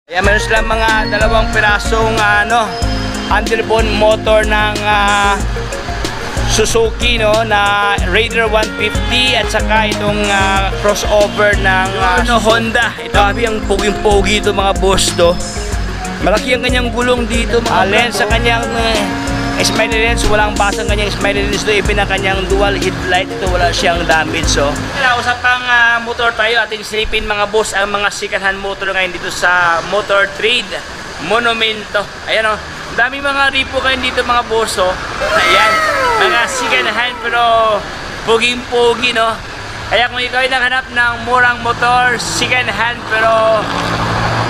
Ayan, meron silang mga dalawang pirasong underbone motor ng Suzuki, no, na Raider 150 at saka itong crossover ng Honda. Ito ang poging-pogi ito mga boss to. Malaki ang kanyang gulong dito, mga lens sa kanyang smiley lens, walang basang kanyang smiley lens ito, even ang kanyang dual headlight ito, wala siyang damage. So usapang motor tayo, ating silipin mga boss ang mga second hand motor ngayon dito sa Motor Trade Monumento. Ayan o, dami mga repo kayo dito mga boss. Ayan, mga second hand pero poging-pogi, no. Kaya kung ikaw ay naghanap ng murang motor, second hand pero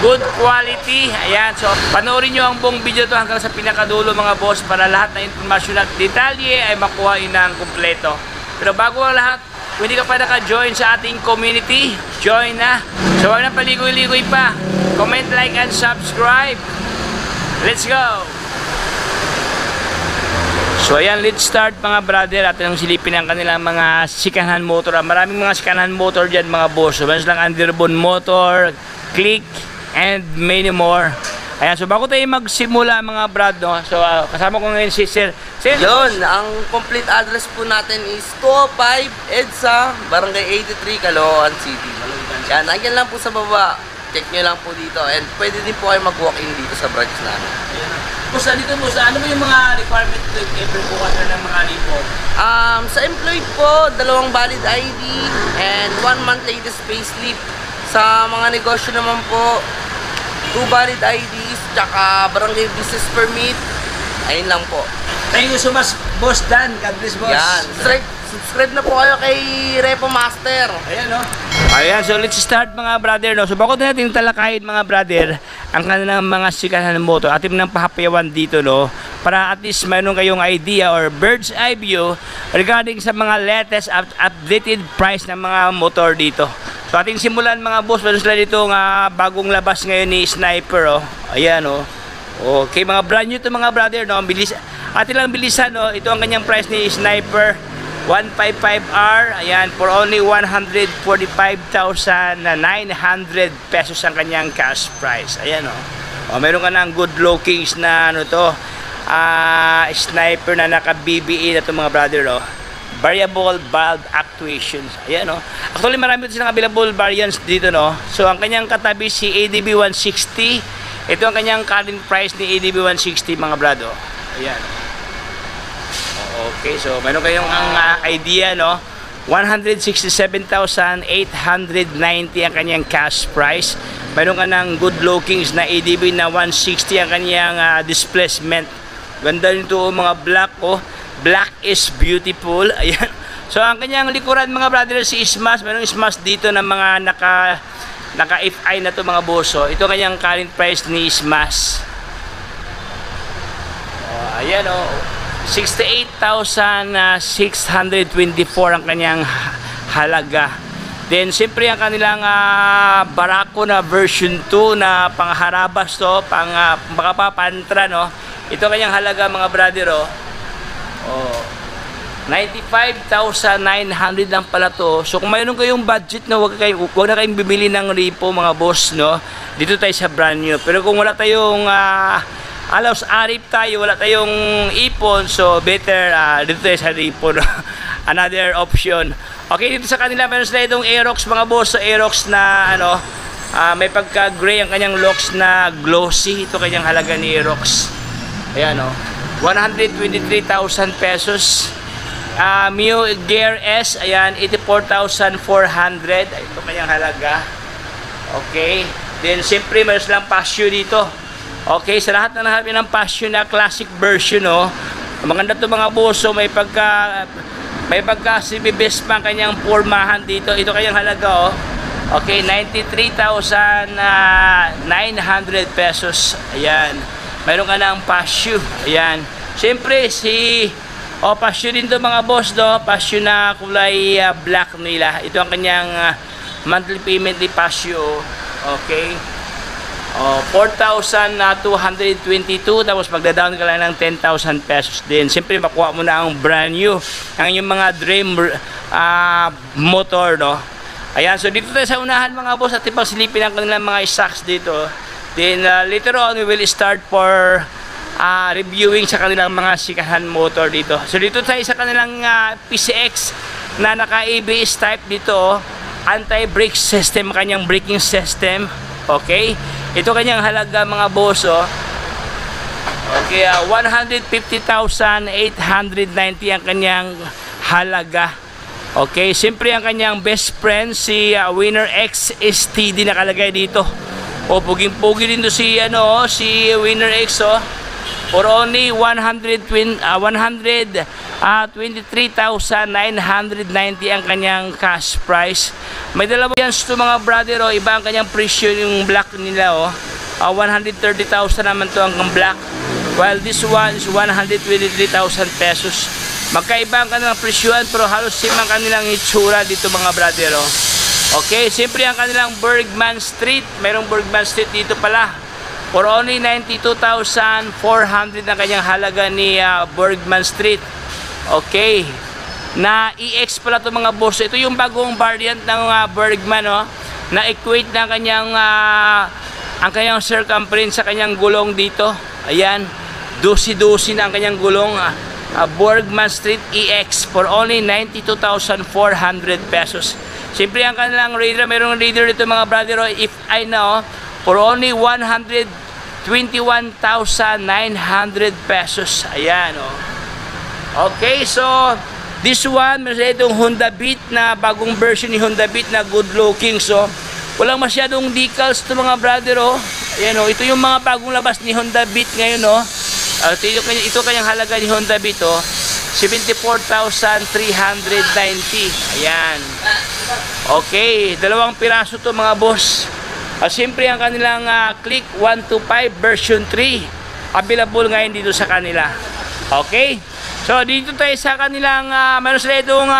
good quality, ayan, so panoorin nyo ang buong video to hanggang sa pinakadulo mga boss para lahat na informasyon at detalye ay makuha ng kumpleto. Pero bago ang lahat, kung hindi ka pa naka-join sa ating community, join na. So huwag na paligoy-ligoy pa, comment, like, and subscribe. Let's go! So ayan, let's start mga brother at ang silipin ang kanilang mga second hand motor. Maraming mga second hand motor dyan mga boss. So meron silang underbone motor, click, and many more. Ayan, so bago tayo magsimula mga brad, no? So kasama ko ngayon si Sir. Yun, ang complete address po natin is 205 EDSA, Barangay 83, Caloocan City. Yan, nandiyan lang po sa baba. Check nyo lang po dito. And pwede din po kayo mag-walk-in dito sa branch namin. Boss, dito boss, ano ba yung mga requirement to every bukas na ng mga lipo? Sa employed po, 2 valid ID and 1 month latest payslip. Sa mga negosyo naman po, 2 valid IDs, tsaka barangay business permit. Ayun lang po. Thank you so much, Boss Dan. God bless, boss. Yan. Subscribe na po kayo kay Repo Master. Ayan, no? Ayan, so let's start mga brother, no? So bago natin talakayin mga brother ang kanilang mga second hand motor, atin nang pahapayawan dito, no? Para at least mayroon kayong idea or bird's eye view regarding sa mga latest updated price ng mga motor dito. So ating simulan mga boss, meron sila dito nga bagong labas ngayon ni Sniper, oh. Ayan, oh. Okay, mga brand new to mga brother, no? Bilis, atin lang bilisan, no? Ito ang kanyang price ni Sniper 155R. Ayan, for only 145,900 pesos ang kanyang cash price. Ayan, oh. Oh, meron ka ng good lookings na ano to, Sniper na naka BBE na to mga brother, oh. Variable valve actuations. Ayan, no. Actually, marami ito silang available variants dito, no. So, ang kanyang katabi si ADB 160. Ito ang kanyang current price ni ADB 160, mga brado. Ayan. Okay, so meron kayong idea, no. 167,890 ang kanyang cash price. Meron ka ng good lookings na ADB na 160 ang kanyang displacement. Ganda nito, mga black, oh. Black is beautiful. Ayan. So ang kanyang likuran mga brother si Smash. Mayroong Smash dito ng mga naka FI na to mga boso. Ito ang kanyang current price ni Smash. Ayan, oh. 68,624 ang kanyang halaga. Then siyempre ang kanilang Barako na version 2 na pangharabas to, pantra, no. Ito ang kanyang halaga mga brother, oh. 95,900 lang pala to. So kung mayroon kayong budget na wag na kayong bibili ng repo mga boss, no. Dito tayo sa brand new. Pero kung wala tayong alos arip tayo, wala tayong ipon, so better dito tayo sa repo, no? Another option. Okay, dito sa kanila meron sila itong Aerox mga boss. So Aerox na ano, may pagka gray ang kanyang locks na glossy. Ito kanyang halaga ni Aerox. Ayan, no. 123,000 pesos. Mio Gear S, ayan, 84,400. Ito kanyang halaga. Okay. Then siyempre meron silang Passion dito. Okay, sa lahat na nahanap ng Passion na classic version, no. Maganda to mga boso, may pagka CB-best pa ang kanyang pormahan dito. Ito kanyang halaga, oh. Okay, 93,900 pesos. Ayan. Mayroon ka ng Passion. Ayan. Siyempre, Passion din to mga boss, do. Passion na kulay black nila. Ito ang kanyang monthly payment ni Passion. Okay. 4,222. Tapos magda-down ka lang ng 10,000 pesos din. Siyempre, makuha mo na ang brand new. Ang inyong mga dream motor, no. Ayan. So, dito tayo sa unahan mga boss. At ipagsilipin ang kanilang mga stocks dito. Then later on, we will start for reviewing sa kanilang mga sikahan motor dito. So dito tayo sa kanilang PCX na naka ABS type dito, anti-brake system, kanyang braking system. Okay, ito kanyang halaga mga boss. Okay, 150,890 ang kanyang halaga. Okay, siyempre ang kanyang best friend si Winner X STD nakalagay dito. Puging-pugi din to si si Winner X for only 123,990 ang kanyang cash price. May dalawa yan to mga brother, iba ang kanyang presyo, yung black nila 130,000 naman to ang black, while this one is 123,000 pesos. Magkaiba ang kanilang presyoan pero halos same ang kanilang itsura dito mga brother. Okay, siyempre ang kanilang Bergman Street, mayroong Bergman Street dito pala. For only 92,400 ang kanyang halaga ni Bergman Street. Okay. Na EX pala to mga boss. Ito yung bagong variant ng Bergman na equate na kanyang ang kanyang circumference sa kanyang gulong dito. Ayan. 12-12 na ang kanyang gulong. Bergman Street EX for only 92,400 pesos. Siyempre ang kanilang Raider, mayroong Raider dito mga brother, if I know, for only 121,900 pesos. Ayan Okay, so this one, meron itong Honda Beat na bagong version ni Honda Beat na good looking. So walang masyadong decals to mga brother. Ayan ito yung mga bagong labas ni Honda Beat ngayon ito kanyang halaga ni Honda Beat 74,390. Ayan. Okay, dalawang piraso to mga boss. Siyempre ang kanilang Click 125 version 3 available ngayon dito sa kanila. Okay, so dito tayo sa kanilang meron sila itong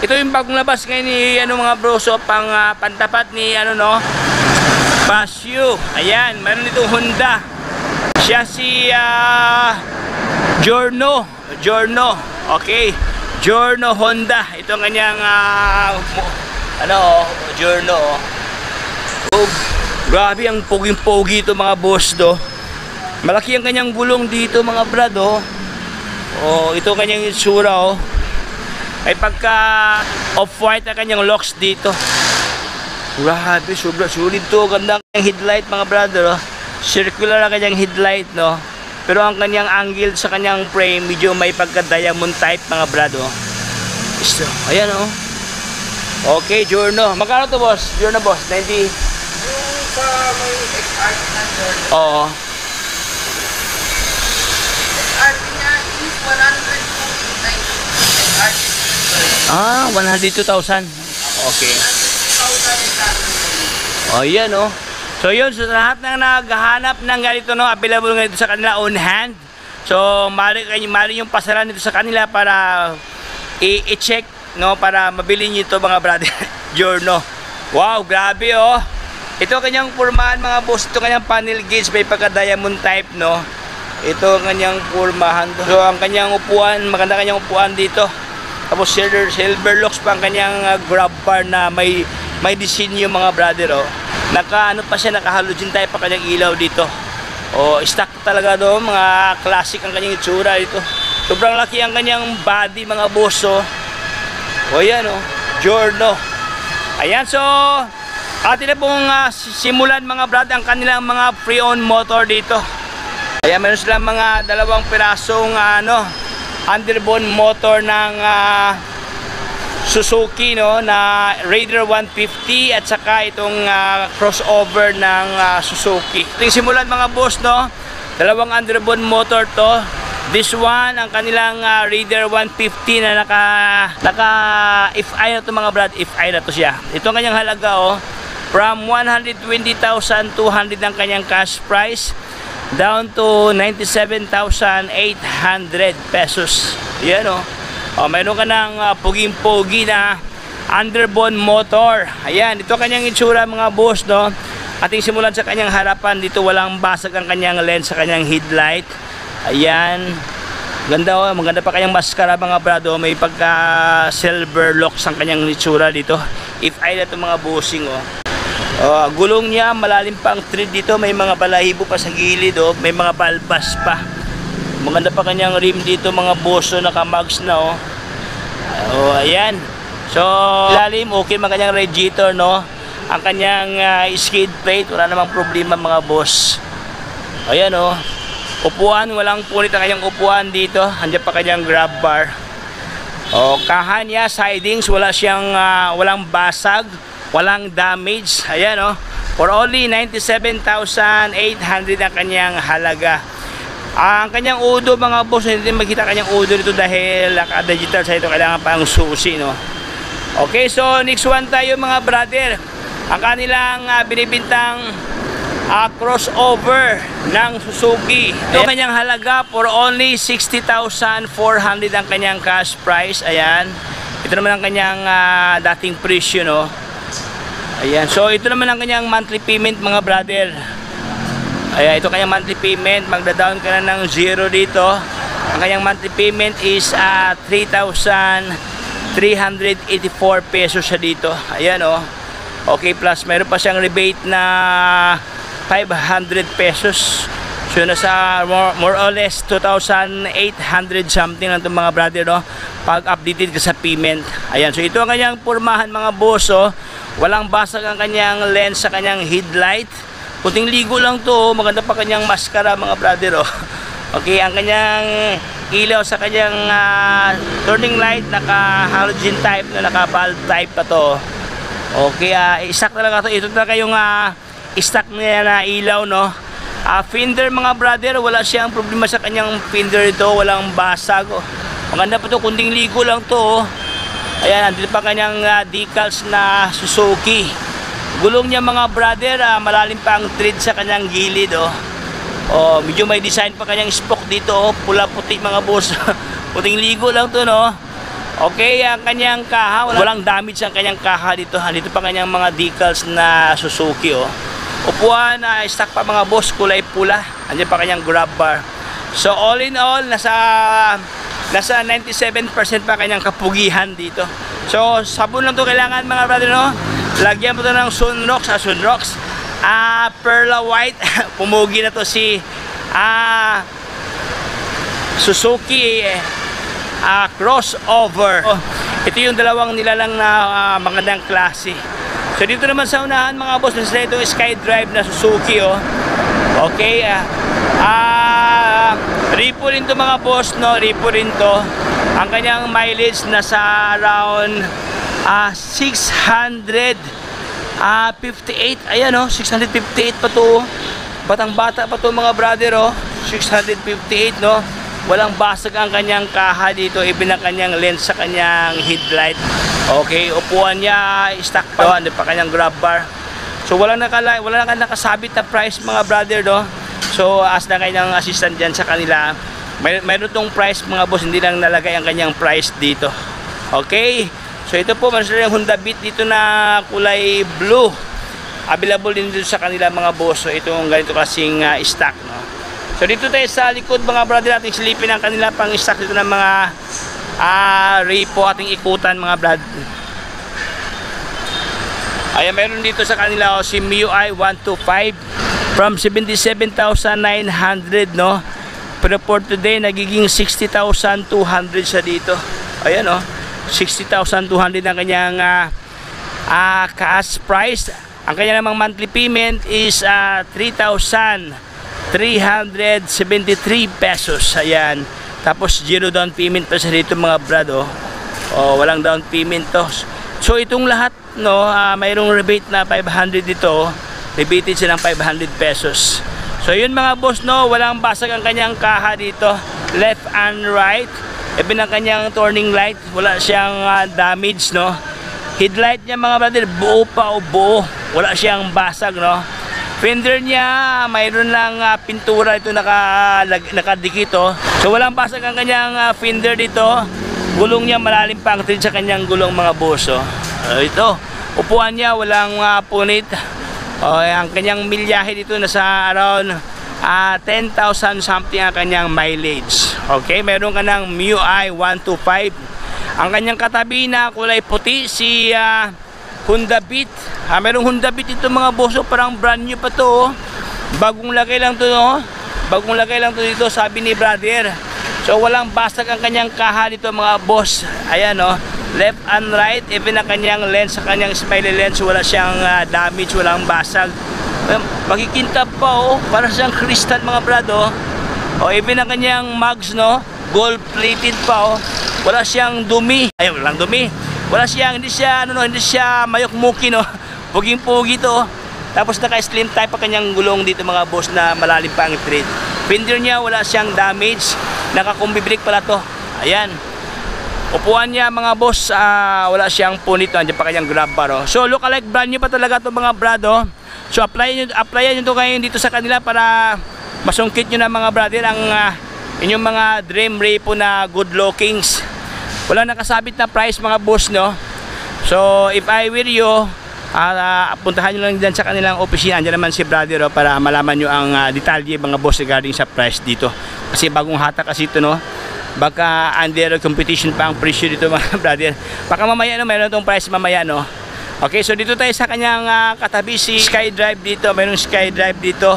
ito yung bagong labas ngayon ni mga bros, pantapat ni Pasio. Ayan, meron itong Honda, siya si Giorno. Okay, Giorno Honda, ito ang kanyang Giorno. Grabe ang poging-pogi ito mga boss Malaki ang kanyang gulong dito mga brad ito kanyang itsura Ay pagka off-white ang kanyang locks dito. Grabe, sobra sulit to. Ganda ang kanyang headlight mga brother Circular ang kanyang headlight pero ang kanyang angle sa kanyang frame medyo may pagka-diamond type mga brado. Ayan Okay, Giorno. Magkano to boss? Giorno boss, 90. Sa may XRP na Giorno. Oo. XRP niya is 102,900. 102,000. Okay. 102,000. Ayan So yun, sa lahat ng naghahanap ng ganito available ngayon sa kanila on hand. So mari yung pasaran nito sa kanila para i-check para mabili niyo ito mga brother. Giorno. Wow, grabe Ito kanyang pormahan mga boss, ito kanyang panel gauge, may pagka-diamond type Ito kanyang pormahan So ang kanyang upuan, maganda kanyang upuan dito. Tapos silver locks pa ang kanyang grab bar na may disenyo mga brother naka halogen type pa kanyang ilaw dito. Stock talaga mga classic ang kanyang itsura dito. Sobrang laki ang kanyang body mga boss Ayan Giorno. Ayan, so atin na pong simulan mga brad ang kanilang mga pre-owned motor dito. Ayan, meron silang mga dalawang pirasong underbone motor ng Suzuki na Raider 150 at saka itong crossover ng Suzuki. Ito yung simulan mga boss dalawang underbone motor to. This one ang kanilang Raider 150 na naka FI na to mga brad, FI na to siya. Ito ang kanyang halaga from 120,200 ang kanyang cash price down to 97,800 pesos. Yan mayroon ka ng puging-pogi na underbone motor. Ayan, ito kanyang itsura mga boss Ating simulan sa kanyang harapan. Dito walang basag ang kanyang lens sa kanyang headlight. Ayan, ganda maganda pa kanyang mascara mga brado. May pagka silver locks ang kanyang itsura dito. If I na ito mga bossing Gulong niya, malalim pa ang tread dito. May mga balahibo pa sa gilid, oh. May mga balbas pa. Maganda pa kanyang rim dito mga boss, so naka-mags na, oh. Ayan. So, lalim, okay mga kanyang radiator, no? Ang kanyang skid plate, wala namang problema mga boss. Ayan, oh. Upuan, walang punit ang kanyang upuan dito. Andiyan pa kanyang grab bar. Kaha niya, sidings, walang basag, walang damage. Ayan, oh. For only 97,800 ang kanyang halaga. Ang kanyang udo mga boss, hindi makita kanyang udo dito dahil naka-digital sa ito, kailangan pang susi, no? Okay, so next one tayo mga brother. Ang kanilang binibintang crossover ng Suzuki. Ito kanyang halaga for only 60,400 ang kanyang cash price. Ayan. Ito naman ang kanyang dating presyo, no? Ayan. So ito naman ang kanyang monthly payment mga brother. Ayan, ito kanyang monthly payment. Magda-down ka na ng 0 dito. Ang kanyang monthly payment is 3,384 pesos siya dito. Ayan, oh. Okay, plus meron pa siyang rebate na 500 pesos. So nasa more or less 2,800 something lang itong mga brother, no? Pag updated ka sa payment. Ayan, so ito ang kanyang pormahan mga boss, oh. Walang basag ang kanyang lens sa kanyang headlight. Puting ligo lang to, oh. Maganda pa kanyang maskara mga brother, oh. Okay, ang kanyang ilaw sa kanyang turning light, naka halogen type na, naka bulb type pa to. Okay, stock talaga to. Ito talaga yung stock niya na ilaw, no? Fender mga brother, wala siyang problema sa kanyang fender ito, walang basag, oh. Maganda pa to, kunding ligo lang to, oh. Ayan, andito pa kanyang decals na Suzuki. Gulong niya mga brother, malalim pa ang tread sa kanyang gilid, oh. Medyo may design pa kanyang spoke dito, oh. Pula-puti mga boss. Puting ligo lang to, no? Okay, ang kanyang kaha, walang damage ang kanyang kaha dito. Dito pa kanyang mga decals na Suzuki, oh. Upuan, stock pa mga boss, kulay pula. Andiyan pa kanyang grab bar. So all in all, nasa 97% pa kanyang kapugihan dito. So sabon lang to kailangan mga brother, no? Lagyan mo to ng Sunrox, Perla White. Pumugi na to si Suzuki crossover. Ito yung dalawang nilalang na magandang klase. So dito naman sa unahan mga boss, nasa itong SkyDrive na Suzuki, oh. Okay, repo rin to mga boss, no? Repo rin to. Ang kanyang mileage nasa around 658. Ayan, oh, 658 pa to. Batang bata pa to mga brother, oh. 658, no? Walang basag ang kanyang kaha dito, even ang kanyang lens sa kanyang headlight. Okay, upuan niya, stock pa, ano pa kanyang grab bar. So wala na nakasabit na price mga brother, no? So as na kanyang assistant dyan sa kanila, mayroon tong price mga boss, hindi lang nalagay ang kanyang price dito. Okay, so ito po, meron yung Honda Beat dito na kulay blue. Available din dito sa kanila mga boss. So itong ganito kasing stock, no? So dito tayo sa likod mga brother, ating silipin ang kanila pang stock dito ng mga repo, ating ikutan mga brad. Ayan, meron dito sa kanila, oh, si MIUI 125 from 77,900, no? Pero for today nagiging 60,200 siya dito. Ayan, oh, 60,200 ang kanyang cash price. Ang kanya namang monthly payment is 3,373 pesos. Ayan. Tapos zero down payment pa sa dito mga brad, oh. Walang down payment to. So itong lahat, no, mayroong rebate na 500 dito. Rebated siya ng 500 pesos. So yun mga boss, no, walang basag ang kanyang kaha dito, left and right. Even ang kanyang turning light, wala siyang damage, no. Headlight niya mga brother, buo pa, o buo. Wala siyang basag, no. Fender niya, mayroon lang pintura ito nakadikit, oh. So walang basag ang kanyang fender dito. Gulong niya, malalim pa ang tread sa kanyang gulong mga boss, oh. Ito, upuan niya, walang punit. Ang kanyang milyahe dito nasa around 10,000 something ang kanyang mileage. Okay, meron ka ng MIUI 125. Ang kanyang katabi na kulay puti, si Honda Beat. Merong Honda Beat ito mga boss, parang brand new pa to. Bagong lagay lang to, no? Bagong lagay lang to dito, sabi ni brother. So walang basag ang kanyang kaha dito mga boss. Ayan, no? Left and right, even ang kanyang lens, sa kanyang smiley lens, wala siyang damage, walang basag. Makikintab pa, oh, para siyang crystal mga brado. Oh, even ang kanyang mugs, no? Gold plated pa, oh. Wala siyang dumi. Ay, walang dumi. Wala siyang, hindi siya mayok-muki, no? Puging-pugi to. Tapos naka-slim type pa kanyang gulong dito mga boss, na malalim pa ang tread. Fender niya, wala siyang damage. Naka-combi brake pala to. Ayan. Upuan niya mga boss, wala siyang punit, no? Andiyan pa kanyang grab bar, oh. So look-alike brand new pa talaga to mga brado. So applyan nyo to ngayon dito sa kanila para masungkit nyo na mga brother ang inyong mga dream repo na good lookings. Wala nakasabit na price mga boss, no? So if I were you, puntahan nyo lang dyan sa kanilang opisina. Andyan naman si brother, oh, para malaman nyo ang detalye mga boss regarding sa price dito. Kasi bagong hata kasi ito, no? Baka under competition pa ang presyo dito mga brother. Baka mamaya, no, mayroon itong price mamaya, no? Okay, so dito tayo sa kanyang katabi, si SkyDrive dito. Mayroong SkyDrive dito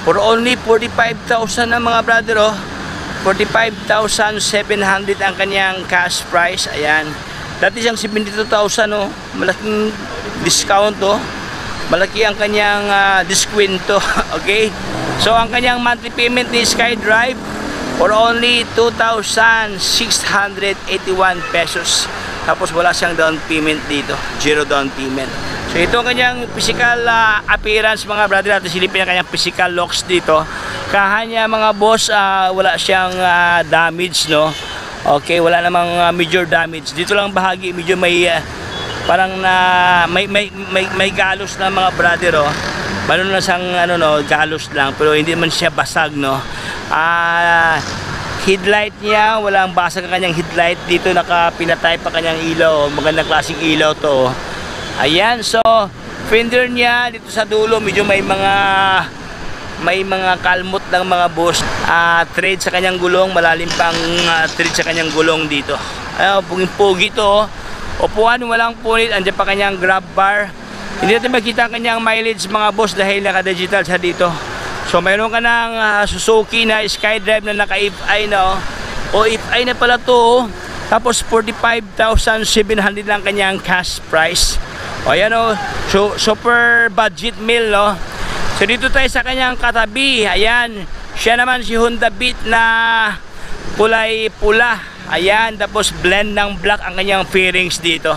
for only 45,000 na mga brother, oh. 45,700 ang kanyang cash price. Ayan. Dati siyang 72,000, oh. Malaking discount, oh. Malaki ang kanyang diskwento. Okay? So ang kanyang monthly payment ni SkyDrive for only 2,681 pesos. Tapos wala siyang down payment dito. Zero down payment. So ito ang kanyang physical appearance mga brother. At silipin ang kanyang physical looks dito. Kahanya mga boss, wala siyang damage, no? Okay, wala namang major damage. Dito lang bahagi medyo may parang may galos na mga brother, oh. Meron na siyang ano, no, galos lang, pero hindi man siya basag, no? Headlight niya, walang basag ang kanyang headlight. Dito nakapinatay pa kanyang ilaw, magandang klaseng ilaw to. Ayan, so fender niya dito sa dulo medyo may mga kalmot ng mga boss. Thread sa kanyang gulong, malalim pang thread sa kanyang gulong dito. Puging-pugi to. Upuan, walang punit, andyan pa kanyang grab bar. Hindi natin makita ang kanyang mileage mga boss dahil naka-digital sa dito. So mayroon ka ng Suzuki na SkyDrive na naka-if-i na, oh. O if-i na pala to, oh. Tapos 45,700 lang kanyang cash price. O ayan, oh. So super budget meal, no? So dito tayo sa kanyang katabi. Ayan, siya naman si Honda Beat na kulay pula. Ayan, tapos blend ng black ang kanyang fairings dito.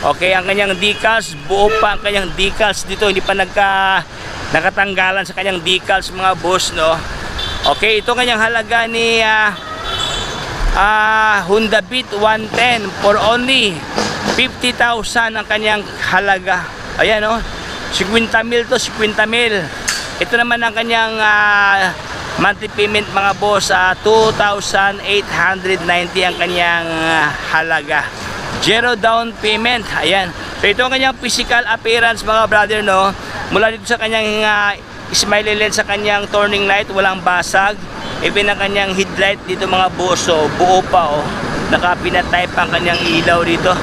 Okay, ang kanyang decals, buo pa ang kanyang decals dito. Hindi pa nakatanggalan sa kanyang decals mga boss, no? Okay, ito kanyang halaga ni Honda Beat 110 for only 50,000 ang kanyang halaga. Ayan, no? 50,000 to 50,000. Ito naman ang kanyang monthly payment mga boss, 2,890 ang kanyang halaga. Zero down payment. Ayan. So ito ang kanyang physical appearance mga brother, no? Mula dito sa kanyang smiley lens, sa kanyang turning light, walang basag. Even ang kanyang headlight dito mga boss, so buo pa, oh. Nakapinatay pa ang kanyang ilaw dito.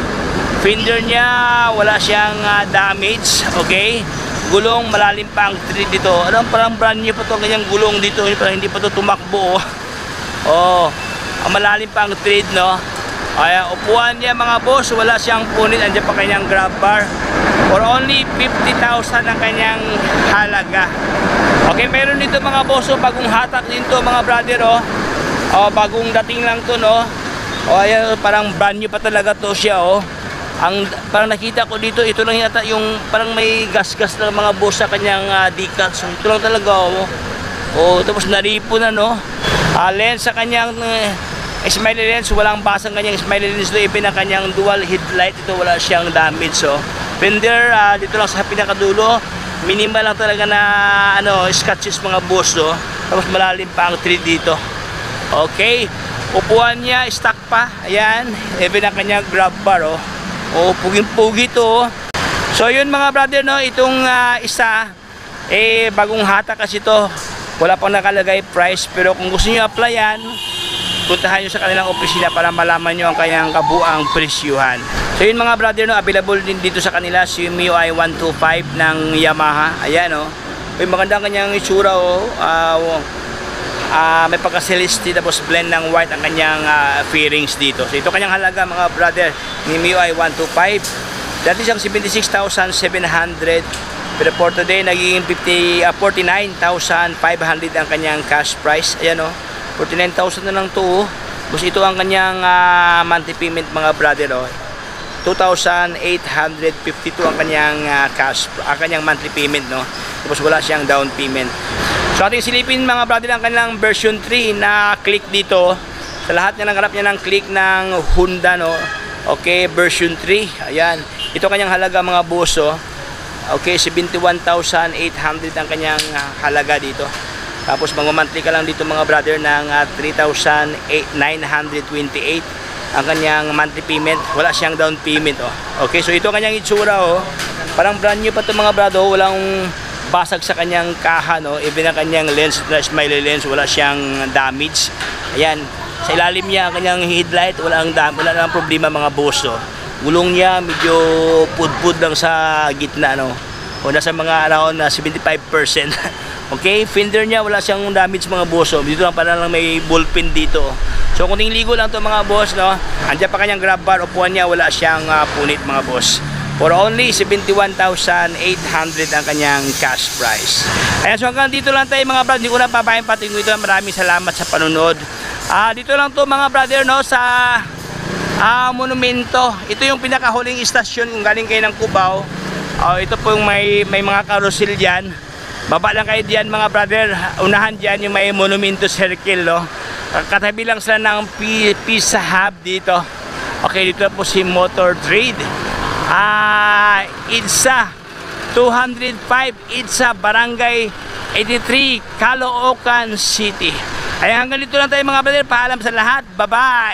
Fender niya, wala siyang damage. Okay? Gulong, malalim pa ang tread dito. Ano, parang brand new pa to ang kanyang gulong dito. Parang hindi pa to tumakbo, oh. Oh, malalim pa ang tread, no? Ayan, upuan niya mga boss, wala siyang punit, andyan pa kanyang grab bar. For only 50,000 ang kanyang halaga. Okay, meron dito mga boss, bagong hatak din to mga brother, oh. Oh, bagong dating lang to, no? Oh, ayan, parang brand new pa talaga to siya, oh. Ang parang nakita ko dito, ito lang yata yung parang may gas-gas na mga boss sa kanyang decals. So, ito lang talaga, oh. Oh, tapos naripo na, no? Lens sa kanyang smiley lens, walang basang kanyang smiley lens do. Even ang kanyang dual headlight, ito wala siyang damage, so fender dito lang sa pinakadulo, minimal lang talaga na ano, scratches mga boss, do. Tapos malalim pa ang tread dito. Okay, upuan niya stock pa. Ayan, even ang kanyang grab bar, oh. Oh, puging-pugi to. So yun mga brother, no, itong isa bagong hata kasi to, wala pang nakalagay price, pero kung gusto niyo applyan, puntahan nyo sa kanilang opisina para malaman nyo ang kanyang kabuang presyuhan. So yun mga brother, no, available din dito sa kanila si MIUI 125 ng Yamaha. Ayan, oh. May maganda kanyang itsura, oh. May pagka-celeste tapos blend ng white ang kanyang fairings dito. So ito kanyang halaga mga brother ni MIUI 125. Dati siyang 76,700 pero for today nagiging 49,500 ang kanyang cash price. Ayan, oh. 49,000 na lang to, oh. Tapos ito ang kanyang monthly payment mga brother, oh. 2,852 ang kanyang ang kanyang monthly payment, no. Tapos wala siyang down payment. So ating silipin mga brother ang kanilang version 3 na click dito. Sa lahat na nangharap niya ng click ng Honda, no. Okay, version 3. Ayan. Ito kanyang halaga mga boss, oh. Okay, 71,800 ang kanyang halaga dito. Tapos mga monthly ka lang dito mga brother ng 3,928 ang kanyang monthly payment. Wala siyang down payment, oh. Okay, so ito kanyang itsura, oh. Parang brand new pa ito mga brother, oh. Walang basag sa kanyang kaha, no. Even ang kanyang lens, smiley lens, wala siyang damage. Ayan, sa ilalim niya ang kanyang headlight, wala nang problema mga boss, oh. Gulong niya medyo pudpud lang sa gitna, no. O nasa mga around 75%. Okay, fender niya wala siyang damage mga boss, oh. Dito lang parang may ballpen dito. So kunting ligo lang to mga boss, no. Andiyan pa kanyang grab bar, upuan niya wala siyang punit mga boss. For only 71,800 ang kanyang cash price. Ayan, so hanggang dito lang tayo mga brother. Hindi ko na papahin pati ko ito. Maraming salamat sa panunod. Dito lang to mga brother, no, sa monumento. Ito yung pinakahuling istasyon kung galing kayo ng Cubao. Ito po yung may mga carousel dyan. Baba lang kayo dyan mga brother. Unahan dyan yung may monumento circle, no. Katabi lang sila ng Pizza Hub dito. Okay, dito po si Motor Trade. IDSA 205 IDSA Barangay 83 Caloocan City. Ay hanggang dito lang tayo mga brother. Paalam sa lahat. Bye bye.